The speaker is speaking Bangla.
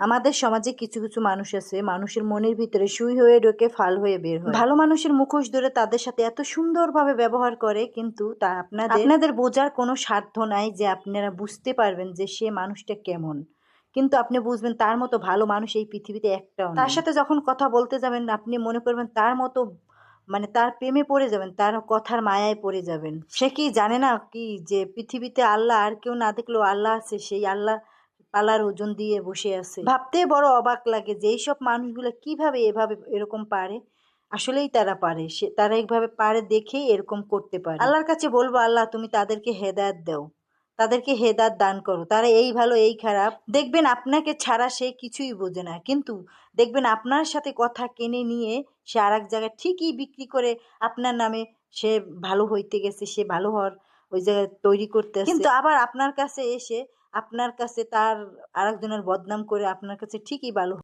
আমাদের সমাজে কিছু কিছু মানুষ আছে, মানুষের মনের ভিতরে সুই হয়ে ঢোকে, ফাল হয়ে বের হয়। ভালো মানুষের মুখোশ ধরে তাদের সাথে এত সুন্দরভাবে ব্যবহার করে, কিন্তু তা আপনাদের বোঝার কোনো স্বার্থ নাই যে আপনারা বুঝতে পারবেন যে সে মানুষটা কেমন। কিন্তু আপনি বুঝবেন তার মতো ভালো মানুষ এই পৃথিবীতে একটাও নেই। তার সাথে যখন কথা বলতে যাবেন আপনি মনে করবেন তার মতো, মানে তার প্রেমে পড়ে যাবেন, তার কথার মায়ায় পড়ে যাবেন। সে কি জানে না কি যে পৃথিবীতে আল্লাহ আর কেউ না দেখলেও আল্লাহ আছে, সেই আল্লাহ পালার ওজন দিয়ে বসে আছে। ভাবতে বড় অবাক লাগে যে এইসব মানুষগুলো কিভাবে এভাবে এরকম পারে। আসলেই তারা পারে, তারা এইভাবে পারে দেখেই এরকম করতে পারে। আল্লাহর কাছে বলবো, আল্লাহ তুমি তাদেরকে হেদায়েত দাও, তাদেরকে হেদায়েত দান করো। তারা এই ভালো এই খারাপ দেখবেন, আপনাকে ছাড়া সে কিছুই বোঝে না, কিন্তু দেখবেন আপনার সাথে কথা কিনে নিয়ে সে আর এক জায়গায় ঠিকই বিক্রি করে আপনার নামে সে ভালো হইতে গেছে, সে ভালো হওয়ার ওই জায়গায় তৈরি করতে, কিন্তু আবার আপনার কাছে এসে আপনার কাছে তার আরেকজনের বদনাম করে আপনার কাছে ঠিকই ভালো